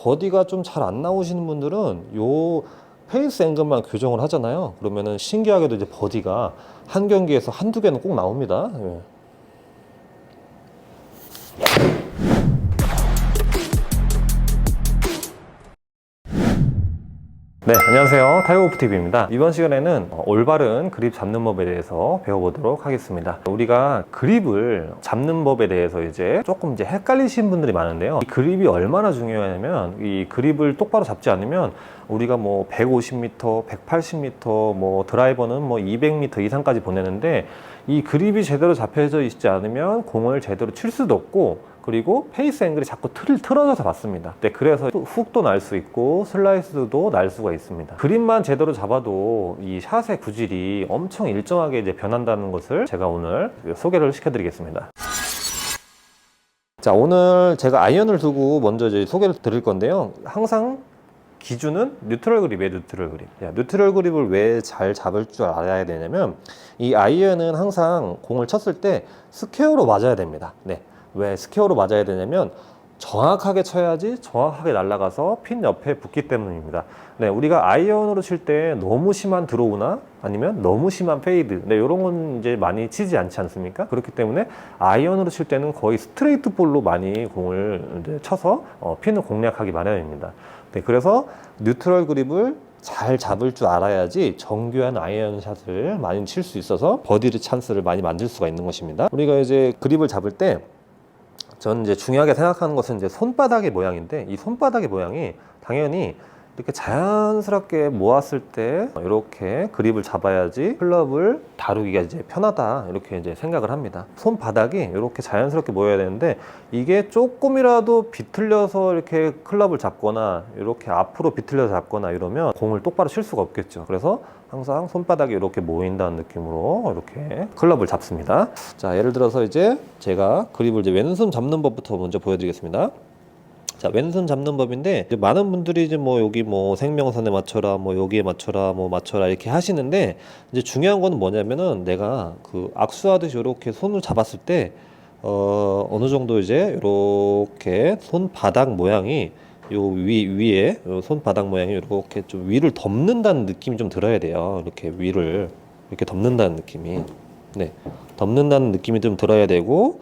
버디가 좀 잘 안 나오시는 분들은 요 페이스 앵글만 교정을 하잖아요. 그러면은 신기하게도 이제 버디가 한 경기에서 한두 개는 꼭 나옵니다. 예. 네, 안녕하세요. 타이거골프TV입니다. 이번 시간에는 올바른 그립 잡는 법에 대해서 배워보도록 하겠습니다. 우리가 그립을 잡는 법에 대해서 이제 조금 헷갈리시는 분들이 많은데요. 이 그립이 얼마나 중요하냐면, 이 그립을 똑바로 잡지 않으면 우리가 뭐 150m, 180m, 뭐 드라이버는 뭐 200m 이상까지 보내는데, 이 그립이 제대로 잡혀져 있지 않으면 공을 제대로 칠 수도 없고, 그리고 페이스 앵글이 자꾸 틀어져서 맞습니다. 네, 그래서 훅도 날 수 있고 슬라이스도 날 수가 있습니다. 그립만 제대로 잡아도 이 샷의 구질이 엄청 일정하게 이제 변한다는 것을 제가 오늘 소개를 시켜드리겠습니다. 자, 오늘 제가 아이언을 두고 먼저 이제 소개를 드릴 건데요. 항상 기준은 뉴트럴 그립이에요. 뉴트럴 그립. 뉴트럴 그립을 왜 잘 잡을 줄 알아야 되냐면, 이 아이언은 항상 공을 쳤을 때 스퀘어로 맞아야 됩니다. 네. 왜 스퀘어로 맞아야 되냐면, 정확하게 쳐야지 정확하게 날아가서 핀 옆에 붙기 때문입니다. 네, 우리가 아이언으로 칠 때 너무 심한 드로우나 아니면 너무 심한 페이드, 네, 이런 건 이제 많이 치지 않지 않습니까? 그렇기 때문에 아이언으로 칠 때는 거의 스트레이트 볼로 많이 공을 이제 쳐서 핀을 공략하기 마련입니다. 네, 그래서 뉴트럴 그립을 잘 잡을 줄 알아야지 정교한 아이언샷을 많이 칠 수 있어서 버디의 찬스를 많이 만들 수가 있는 것입니다. 우리가 이제 그립을 잡을 때 저는 이제 중요하게 생각하는 것은 이제 손바닥의 모양인데, 이 손바닥의 모양이 당연히 이렇게 자연스럽게 모았을 때 이렇게 그립을 잡아야지 클럽을 다루기가 이제 편하다, 이렇게 이제 생각을 합니다. 손바닥이 이렇게 자연스럽게 모여야 되는데, 이게 조금이라도 비틀려서 이렇게 클럽을 잡거나 이렇게 앞으로 비틀려서 잡거나 이러면 공을 똑바로 칠 수가 없겠죠. 그래서 항상 손바닥이 이렇게 모인다는 느낌으로 이렇게 클럽을 잡습니다. 자, 예를 들어서 이제 제가 그립을 이제 왼손 잡는 법부터 먼저 보여드리겠습니다. 자, 왼손 잡는 법인데, 이제 많은 분들이 이제 뭐 여기 뭐 생명선에 맞춰라, 뭐 여기에 맞춰라, 뭐 맞춰라 이렇게 하시는데, 이제 중요한 거는 뭐냐면은 내가 그 악수하듯이 이렇게 손을 잡았을 때 어느 정도 이제 이렇게 손바닥 모양이 요 위에 요 손바닥 모양이 이렇게 좀 위를 덮는다는 느낌이 좀 들어야 돼요. 이렇게 위를 이렇게 덮는다는 느낌이, 네, 덮는다는 느낌이 좀 들어야 되고,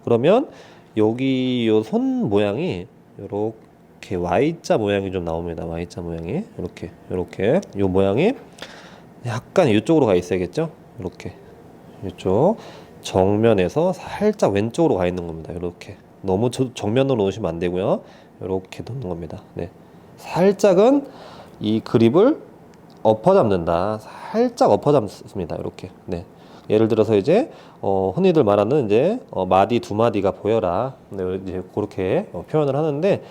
그러면 여기 요 손 모양이 이렇게 Y자 모양이 좀 나옵니다. Y자 모양이 이렇게 요 모양이 약간 이쪽으로 가 있어야겠죠. 이렇게 이쪽 정면에서 살짝 왼쪽으로 가 있는 겁니다. 이렇게 너무 정면으로 놓으시면 안 되고요. 이렇게 놓는 겁니다. 네, 살짝은 이 그립을 엎어 잡는다. 살짝 엎어 잡습니다. 이렇게. 네. 예를 들어서 이제 흔히들 말하는 이제 마디 두 마디가 보여라. 네, 이제 그렇게 표현을 하는데,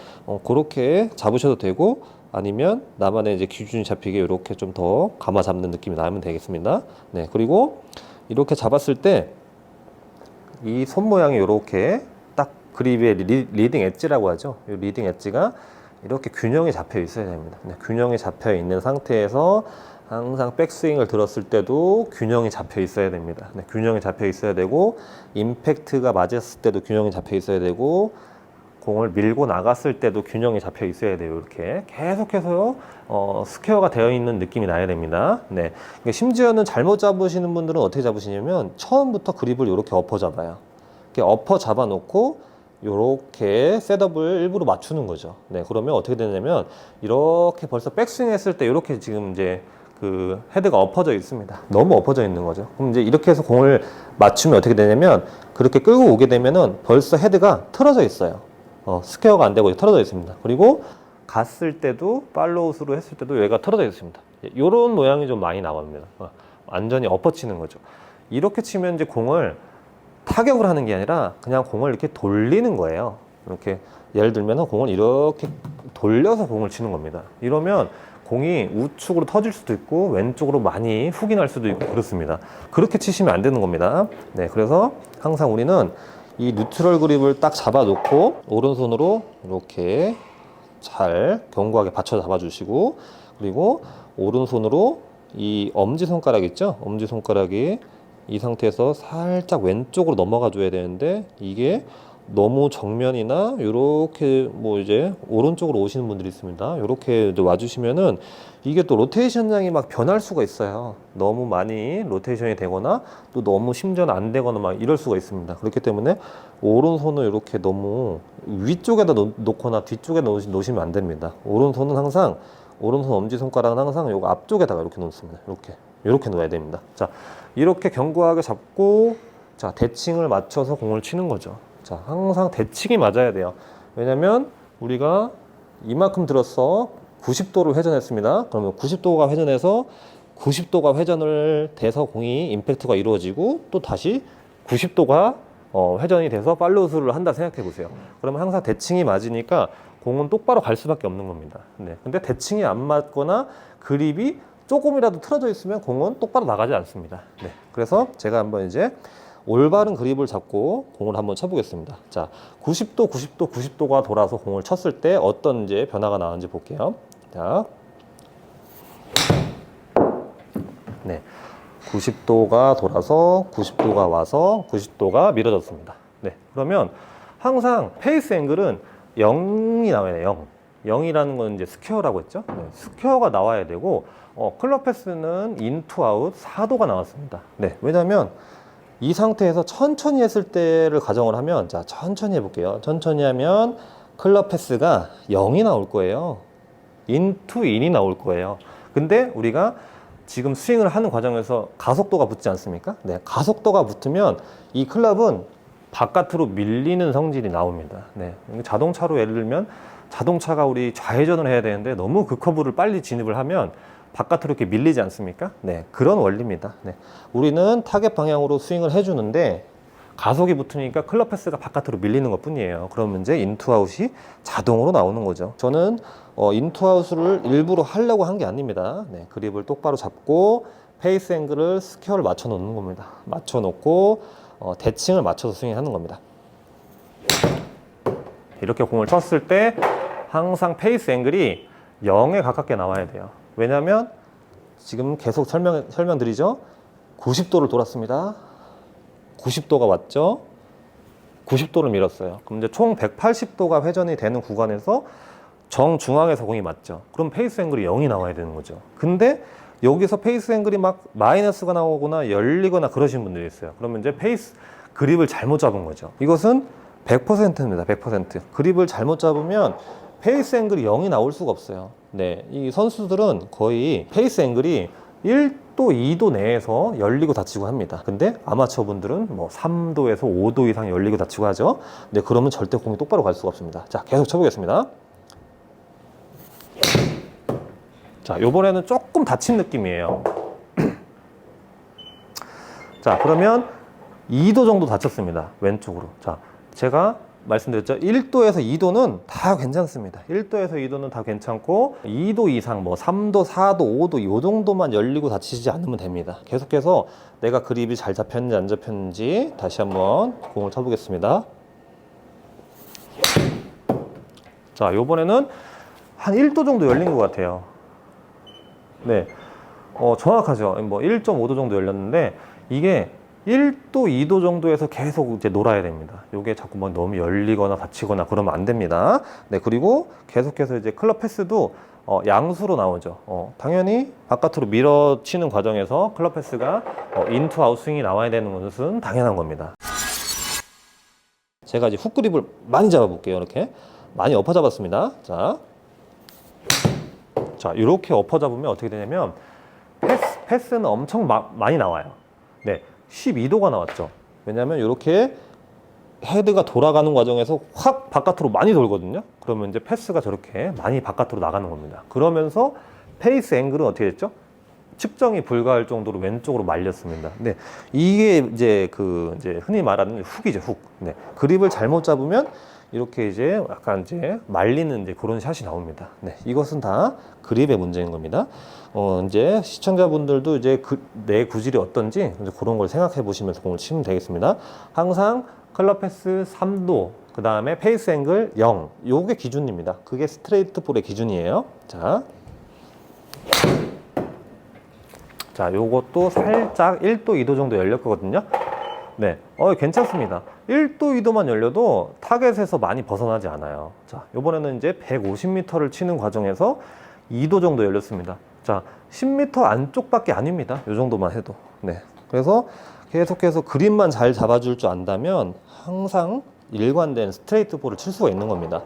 그렇게 잡으셔도 되고, 아니면 나만의 이제 기준이 잡히게 이렇게 좀 더 감아 잡는 느낌이 나면 되겠습니다. 네, 그리고 이렇게 잡았을 때 이 손 모양이 이렇게 딱 그립의 리딩 엣지라고 하죠. 이 리딩 엣지가 이렇게 균형이 잡혀 있어야 됩니다. 네, 균형이 잡혀 있는 상태에서 항상 백스윙을 들었을 때도 균형이 잡혀 있어야 됩니다. 네, 균형이 잡혀 있어야 되고, 임팩트가 맞았을 때도 균형이 잡혀 있어야 되고, 공을 밀고 나갔을 때도 균형이 잡혀 있어야 돼요. 이렇게 계속해서 스퀘어가 되어 있는 느낌이 나야 됩니다. 네, 심지어는 잘못 잡으시는 분들은 어떻게 잡으시냐면, 처음부터 그립을 이렇게 엎어 잡아요. 이렇게 엎어 잡아 놓고 이렇게 셋업을 일부러 맞추는 거죠. 네, 그러면 어떻게 되냐면, 이렇게 벌써 백스윙 했을 때 이렇게 지금 이제 그 헤드가 엎어져 있습니다. 너무 엎어져 있는 거죠. 그럼 이제 이렇게 해서 공을 맞추면 어떻게 되냐면, 그렇게 끌고 오게 되면은 벌써 헤드가 틀어져 있어요. 스퀘어가 안 되고 틀어져 있습니다. 그리고 갔을 때도 팔로우스로 했을 때도 여기가 틀어져 있습니다. 이런 모양이 좀 많이 나옵니다. 완전히 엎어치는 거죠. 이렇게 치면 이제 공을 타격을 하는 게 아니라 그냥 공을 이렇게 돌리는 거예요. 이렇게 예를 들면 공을 이렇게 돌려서 공을 치는 겁니다. 이러면 공이 우측으로 터질 수도 있고 왼쪽으로 많이 훅이 날 수도 있고 그렇습니다. 그렇게 치시면 안 되는 겁니다. 네, 그래서 항상 우리는 이 뉴트럴 그립을 딱 잡아 놓고 오른손으로 이렇게 잘 견고하게 받쳐 잡아 주시고, 그리고 오른손으로 이 엄지손가락 있죠? 엄지손가락이 이 상태에서 살짝 왼쪽으로 넘어가 줘야 되는데, 이게 너무 정면이나 이렇게 뭐 이제 오른쪽으로 오시는 분들이 있습니다. 이렇게 와주시면은 이게 또 로테이션량이 막 변할 수가 있어요. 너무 많이 로테이션이 되거나 또 너무 심전 안 되거나 막 이럴 수가 있습니다. 그렇기 때문에 오른손을 이렇게 너무 위쪽에다 놓거나 뒤쪽에 놓으시면 안 됩니다. 오른손은 항상 오른손 엄지손가락은 항상 요거 앞쪽에다가 이렇게 놓습니다. 이렇게 놓아야 됩니다. 자, 이렇게 견고하게 잡고 자, 대칭을 맞춰서 공을 치는 거죠. 자, 항상 대칭이 맞아야 돼요. 왜냐면 우리가 이만큼 들었어 90도를 회전했습니다. 그러면 90도가 회전해서 90도가 회전을 돼서 공이 임팩트가 이루어지고 또 다시 90도가 회전이 돼서 팔로우스루를 한다 생각해 보세요. 그러면 항상 대칭이 맞으니까 공은 똑바로 갈 수밖에 없는 겁니다. 네. 근데 대칭이 안 맞거나 그립이 조금이라도 틀어져 있으면 공은 똑바로 나가지 않습니다. 네. 그래서 제가 한번 이제 올바른 그립을 잡고 공을 한번 쳐보겠습니다. 자, 90도, 90도, 90도가 돌아서 공을 쳤을 때 어떤 이제 변화가 나오는지 볼게요. 자, 네, 90도가 돌아서 90도가 와서 90도가 밀어졌습니다. 네, 그러면 항상 페이스 앵글은 0이 나와야 돼요. 0. 0이라는 건 이제 스퀘어라고 했죠. 네, 스퀘어가 나와야 되고 클럽 패스는 인투 아웃 4도가 나왔습니다. 네, 왜냐면 이 상태에서 천천히 했을 때를 가정을 하면 자, 천천히 해볼게요. 천천히 하면 클럽 패스가 0이 나올 거예요. 인투 인이 나올 거예요. 근데 우리가 지금 스윙을 하는 과정에서 가속도가 붙지 않습니까? 네, 가속도가 붙으면 이 클럽은 바깥으로 밀리는 성질이 나옵니다. 네, 자동차로 예를 들면 자동차가 우리 좌회전을 해야 되는데 너무 그 커브를 빨리 진입을 하면 바깥으로 이렇게 밀리지 않습니까? 네, 그런 원리입니다. 네, 우리는 타겟 방향으로 스윙을 해주는데 가속이 붙으니까 클럽 패스가 바깥으로 밀리는 것 뿐이에요. 그러면 이제 인투아웃이 자동으로 나오는 거죠. 저는 인투아웃을 일부러 하려고 한 게 아닙니다. 네, 그립을 똑바로 잡고 페이스 앵글을 스퀘어를 맞춰 놓는 겁니다. 맞춰 놓고 대칭을 맞춰서 스윙하는 겁니다. 이렇게 공을 쳤을 때 항상 페이스 앵글이 0에 가깝게 나와야 돼요. 왜냐면 지금 계속 설명드리죠. 90도를 돌았습니다. 90도가 왔죠. 90도를 밀었어요. 그럼 이제 총 180도가 회전이 되는 구간에서 정중앙에서 공이 맞죠. 그럼 페이스 앵글이 0이 나와야 되는 거죠. 근데 여기서 페이스 앵글이 막 마이너스가 나오거나 열리거나 그러신 분들이 있어요. 그러면 이제 그립을 잘못 잡은 거죠. 이것은 100%입니다. 100%. 그립을 잘못 잡으면 페이스 앵글이 0이 나올 수가 없어요. 네, 이 선수들은 거의 페이스 앵글이 1도, 2도 내에서 열리고 닫히고 합니다. 근데 아마추어 분들은 뭐 3도에서 5도 이상 열리고 닫히고 하죠. 네, 그러면 절대 공이 똑바로 갈 수가 없습니다. 자, 계속 쳐보겠습니다. 자, 요번에는 조금 닫힌 느낌이에요. 자, 그러면 2도 정도 닫혔습니다. 왼쪽으로. 자, 제가 말씀드렸죠. 1도에서 2도는 다 괜찮습니다. 1도에서 2도는 다 괜찮고 2도 이상 뭐 3도, 4도, 5도 이 정도만 열리고 닫히지 않으면 됩니다. 계속해서 내가 그립이 잘 잡혔는지 안 잡혔는지 다시 한번 공을 쳐보겠습니다. 자, 요번에는 한 1도 정도 열린 것 같아요. 네, 정확하죠. 뭐 1.5도 정도 열렸는데 이게 1도, 2도 정도에서 계속 이제 놀아야 됩니다. 요게 자꾸 막 너무 열리거나 닫히거나 그러면 안 됩니다. 네, 그리고 계속해서 이제 클럽 패스도 양수로 나오죠. 당연히 바깥으로 밀어치는 과정에서 클럽 패스가 인투 아웃 스윙이 나와야 되는 것은 당연한 겁니다. 제가 이제 훅 그립을 많이 잡아볼게요. 이렇게 많이 엎어 잡았습니다. 자, 이렇게 엎어 잡으면 어떻게 되냐면 패스는 엄청 많이 나와요. 네, 12도가 나왔죠. 왜냐하면 이렇게 헤드가 돌아가는 과정에서 확 바깥으로 많이 돌거든요. 그러면 이제 패스가 저렇게 많이 바깥으로 나가는 겁니다. 그러면서 페이스 앵글은 어떻게 됐죠? 측정이 불가할 정도로 왼쪽으로 말렸습니다. 네, 이게 이제 이제 흔히 말하는 훅이죠, 훅. 네, 그립을 잘못 잡으면 이렇게 이제 약간 이제 말리는 이제 그런 샷이 나옵니다. 네, 이것은 다 그립의 문제인 겁니다. 이제 시청자분들도 이제 내 구질이 어떤지 이제 그런 걸 생각해 보시면서 공을 치면 되겠습니다. 항상 클럽 패스 3도, 그 다음에 페이스 앵글 0, 요게 기준입니다. 그게 스트레이트 볼의 기준이에요. 자, 요것도 살짝 1도, 2도 정도 열렸거든요. 네, 괜찮습니다. 1도, 2도만 열려도 타겟에서 많이 벗어나지 않아요. 자, 요번에는 이제 150m를 치는 과정에서 2도 정도 열렸습니다. 자, 10m 안쪽밖에 아닙니다. 요 정도만 해도. 네. 그래서 계속해서 그립만 잘 잡아줄 줄 안다면 항상 일관된 스트레이트 볼을 칠 수가 있는 겁니다.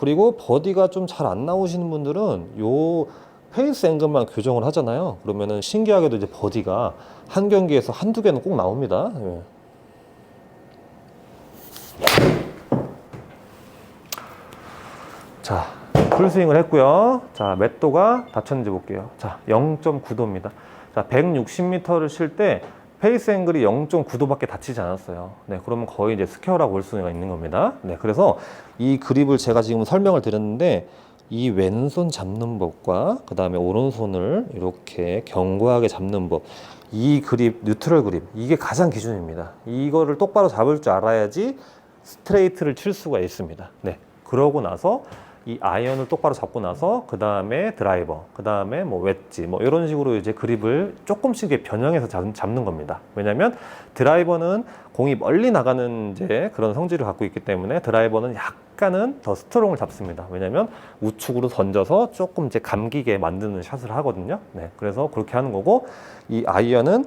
그리고 버디가 좀 잘 안 나오시는 분들은 요 페이스 앵글만 교정을 하잖아요. 그러면은 신기하게도 이제 버디가 한 경기에서 한두 개는 꼭 나옵니다. 예. 자, 풀스윙을 했고요. 자, 몇 도가 닫혔는지 볼게요. 자, 0.9도입니다. 자, 160m를 칠 때 페이스 앵글이 0.9도밖에 닫히지 않았어요. 네, 그러면 거의 이제 스퀘어라고 볼 수가 있는 겁니다. 네, 그래서 이 그립을 제가 지금 설명을 드렸는데 이 왼손 잡는 법과 그 다음에 오른손을 이렇게 견고하게 잡는 법, 이 그립, 뉴트럴 그립, 이게 가장 기준입니다. 이거를 똑바로 잡을 줄 알아야지 스트레이트를 칠 수가 있습니다. 네, 그러고 나서 이 아이언을 똑바로 잡고 나서 그 다음에 드라이버, 그 다음에 뭐 웨지, 뭐 이런 식으로 이제 그립을 조금씩 변형해서 잡는 겁니다. 왜냐하면 드라이버는 공이 멀리 나가는 이제 그런 성질을 갖고 있기 때문에 드라이버는 약간은 더 스트롱을 잡습니다. 왜냐하면 우측으로 던져서 조금 이제 감기게 만드는 샷을 하거든요. 네, 그래서 그렇게 하는 거고, 이 아이언은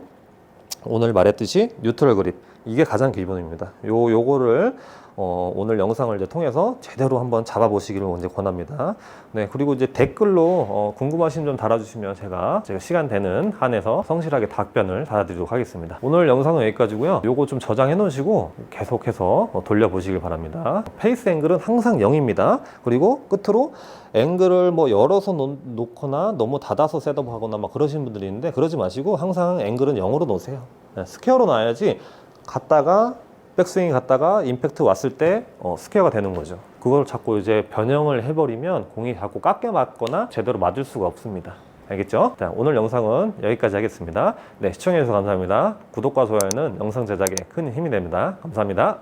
오늘 말했듯이 뉴트럴 그립, 이게 가장 기본입니다. 요거를 오늘 영상을 이제 통해서 제대로 한번 잡아보시기를 이제 권합니다. 네, 그리고 이제 댓글로 궁금하신 점 달아주시면 제가 시간 되는 한에서 성실하게 답변을 달아드리도록 하겠습니다. 오늘 영상은 여기까지고요. 요거 좀 저장해 놓으시고 계속해서 돌려보시길 바랍니다. 페이스 앵글은 항상 0입니다. 그리고 끝으로 앵글을 뭐 열어서 놓거나 너무 닫아서 셋업하거나 막 그러시는 분들이 있는데, 그러지 마시고 항상 앵글은 0으로 놓으세요. 네, 스퀘어로 놔야지 갔다가 백스윙이 갔다가 임팩트 왔을 때 스퀘어가 되는 거죠. 그걸 자꾸 이제 변형을 해버리면 공이 자꾸 깎여 맞거나 제대로 맞을 수가 없습니다. 알겠죠? 자, 오늘 영상은 여기까지 하겠습니다. 네, 시청해주셔서 감사합니다. 구독과 좋아요는 영상 제작에 큰 힘이 됩니다. 감사합니다.